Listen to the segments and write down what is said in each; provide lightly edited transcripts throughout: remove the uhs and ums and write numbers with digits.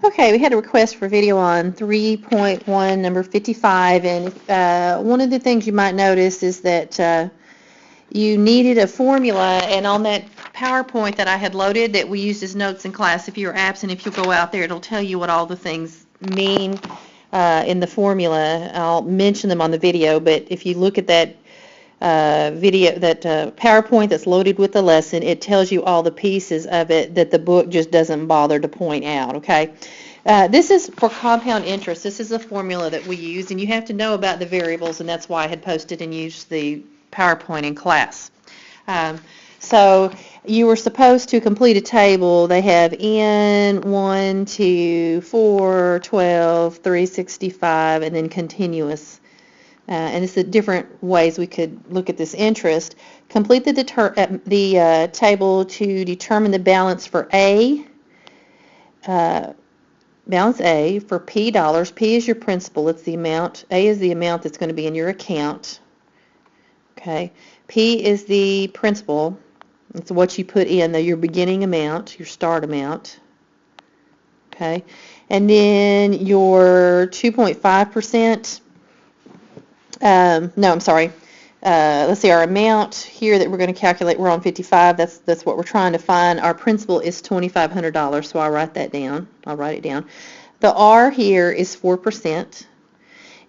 Okay, we had a request for video on 3.1, number 55, and one of the things you might notice is that you needed a formula, and on that PowerPoint that I had loaded that we used as notes in class, if you were absent, if you go out there, it'll tell you what all the things mean in the formula. I'll mention them on the video, but if you look at that PowerPoint that's loaded with the lesson, it tells you all the pieces of it that the book just doesn't bother to point out, okay? This is for compound interest. This is a formula that we use, and you have to know about the variables, and that's why I had posted and used the PowerPoint in class. So you were supposed to complete a table. They have n, 1, 2, 4, 12, 365, and then continuous. And it's the different ways we could look at this interest. Complete the table to determine the balance for A. Balance A for P dollars. P is your principal. It's the amount. A is the amount that's going to be in your account. Okay. P is the principal. It's what you put in, your beginning amount, your start amount. Okay. And then your 2.5%. No, I'm sorry. Let's see, our amount here that we're going to calculate, we're on 55. That's what we're trying to find. Our principal is $2,500, so I'll write that down. I'll write it down. The R here is 4%.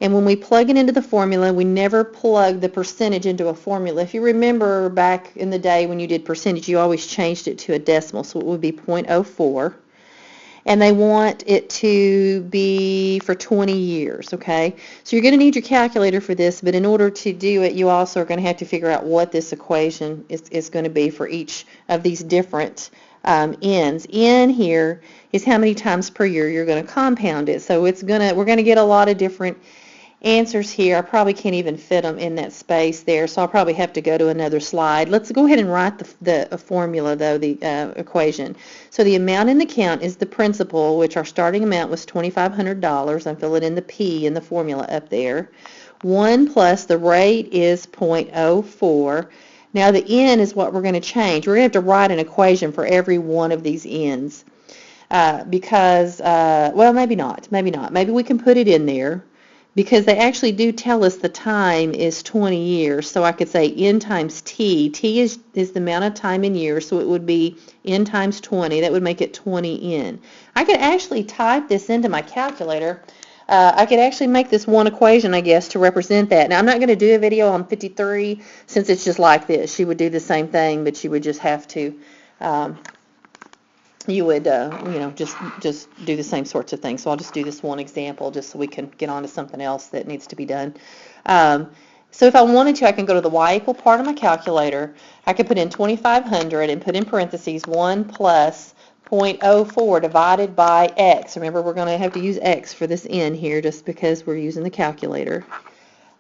And when we plug it into the formula, we never plug the percentage into a formula. If you remember back in the day when you did percentage, you always changed it to a decimal, so it would be 0.04. And they want it to be for 20 years, okay? So you're going to need your calculator for this, but in order to do it, you also are going to have to figure out what this equation is going to be for each of these different n's. N here is how many times per year you're going to compound it. So we're going to get a lot of different answers here. I probably can't even fit them in that space there, so I'll probably have to go to another slide. Let's go ahead and write the formula, though, the equation. So the amount in the account is the principal, which our starting amount was $2,500. I'm filling in the P in the formula up there. 1 plus the rate is 0.04. Now the N is what we're going to change. We're going to have to write an equation for every one of these N's because, well, maybe not. Maybe not. Maybe we can put it in there, because they actually do tell us the time is 20 years. So I could say n times t. T is the amount of time in years, so it would be n times 20. That would make it 20n. I could actually type this into my calculator. I could actually make this one equation, I guess, to represent that. Now, I'm not going to do a video on 53 since it's just like this. She would do the same thing, but she would just have to you would, just do the same sorts of things. So I'll just do this one example just so we can get on to something else that needs to be done. So if I wanted to, I can go to the y equal part of my calculator. I could put in 2,500 and put in parentheses 1 plus 0.04 divided by x. Remember, we're going to have to use x for this n here just because we're using the calculator.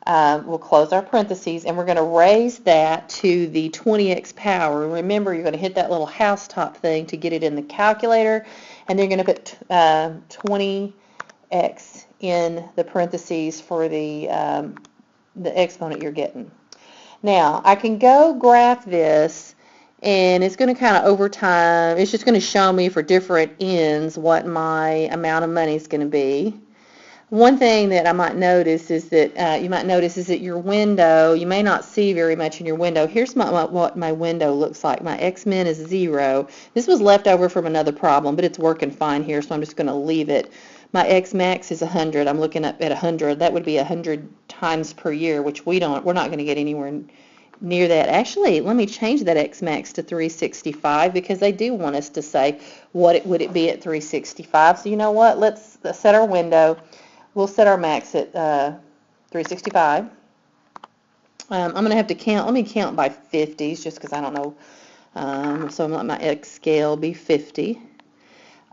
We'll close our parentheses, and we're going to raise that to the 20x power. Remember, you're going to hit that little house top thing to get it in the calculator, and then you're going to put 20x in the parentheses for the exponent you're getting. Now, I can go graph this, and it's going to kind of over time, it's just going to show me for different n's what my amount of money is going to be. One thing that I might notice is that your window, you may not see very much in your window. Here's what my window looks like. My x-min is 0. This was left over from another problem, but it's working fine here, so I'm just going to leave it. My x-max is 100. I'm looking up at 100. That would be 100 times per year, which we're not going to get anywhere near that. Actually, let me change that x-max to 365 because they do want us to say what would it be at 365. So you know what? Let's set our window. We'll set our max at 365. I'm going to have to count. Let me count by 50s just because I don't know. So I'm going to let my x scale be 50.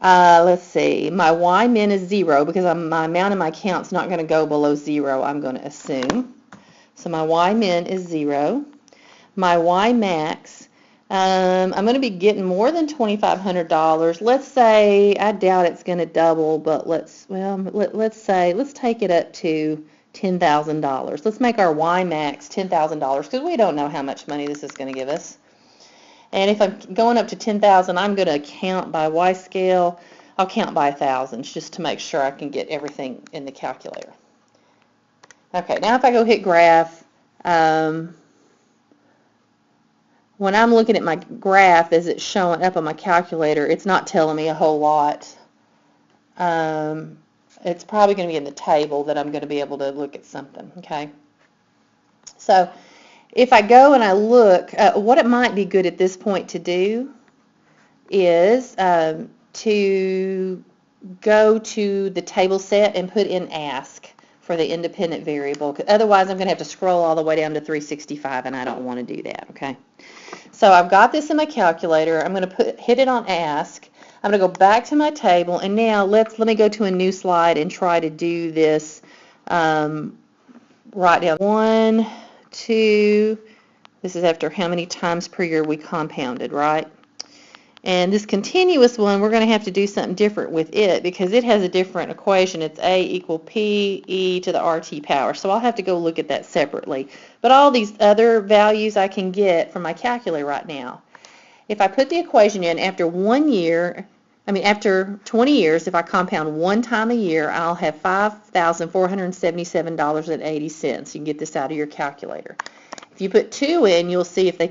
Let's see. My y min is 0 because my amount in my account is not going to go below 0, I'm going to assume. So my y min is 0. My y max, I'm going to be getting more than $2,500. Let's say, I doubt it's going to double, but let's take it up to $10,000. Let's make our Y max $10,000 because we don't know how much money this is going to give us. And if I'm going up to 10,000, I'm going to count by Y scale. I'll count by thousands just to make sure I can get everything in the calculator. Okay, now if I go hit graph, when I'm looking at my graph as it's showing up on my calculator, it's not telling me a whole lot. It's probably going to be in the table that I'm going to be able to look at something, okay? So if I go and I look, what it might be good at this point to do is to go to the table set and put in ask for the independent variable. Otherwise, I'm going to have to scroll all the way down to 365, and I don't want to do that, okay? So I've got this in my calculator. I'm going to hit it on ask. I'm going to go back to my table, and now let me go to a new slide and try to do this. Write down 1, 2, this is after how many times per year we compounded, right? And this continuous one, we're going to have to do something different with it because it has a different equation. It's A equal P e to the RT power. So I'll have to go look at that separately. But all these other values I can get from my calculator right now. If I put the equation in after 1 year, after 20 years, if I compound one time a year, I'll have $5,477.80. You can get this out of your calculator. If you put 2 in, you'll see if they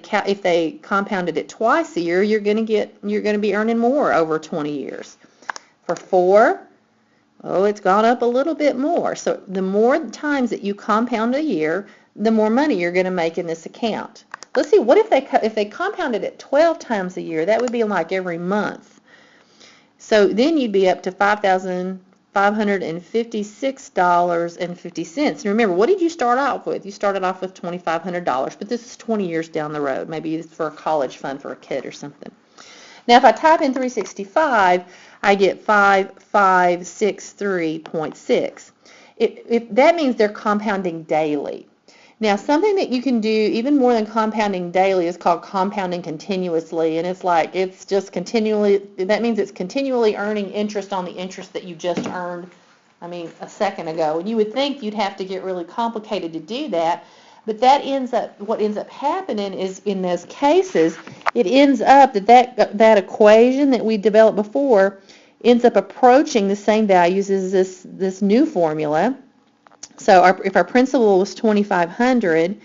compounded it twice a year, you're going to be earning more over 20 years. For 4, it's gone up a little bit more. So the more times that you compound a year, the more money you're going to make in this account. Let's see, what if they compounded it 12 times a year? That would be like every month. So then you'd be up to $5,556.50. And remember, what did you start off with? You started off with $2,500, but this is 20 years down the road. Maybe it's for a college fund for a kid or something. Now, if I type in 365, I get 5563.6. That means they're compounding daily. Now, something that you can do even more than compounding daily is called compounding continuously, and it's just continually, that means it's continually earning interest on the interest that you just earned, a second ago. And you would think you'd have to get really complicated to do that, but what ends up happening is in those cases, it ends up that equation that we developed before ends up approaching the same values as this new formula. So if our principal was 2,500,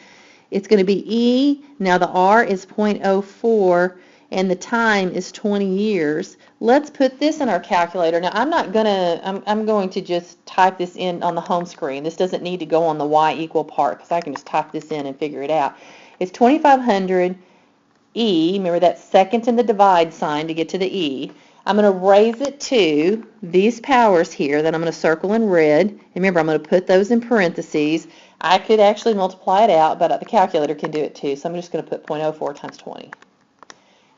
it's going to be E. Now the R is 0.04, and the time is 20 years. Let's put this in our calculator. Now I'm going to just type this in on the home screen. This doesn't need to go on the Y equal part because I can just type this in and figure it out. It's 2,500 E. Remember that second in the divide sign to get to the E. I'm going to raise it to these powers here that I'm going to circle in red. And remember, I'm going to put those in parentheses. I could actually multiply it out, but the calculator can do it too. So I'm just going to put 0.04 times 20.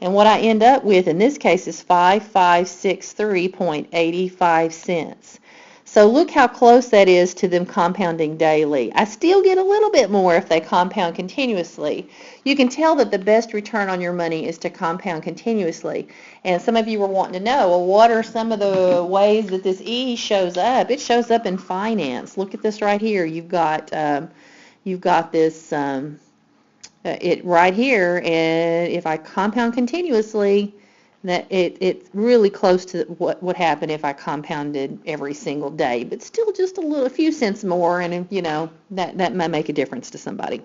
And what I end up with in this case is 5563.85 cents. So look how close that is to them compounding daily. I still get a little bit more if they compound continuously. You can tell that the best return on your money is to compound continuously. And some of you were wanting to know, well, what are some of the ways that this E shows up? It shows up in finance. Look at this right here. You've got this it right here, and if I compound continuously, that it's really close to what would happen if I compounded every single day, but still just a few cents more, and that might make a difference to somebody.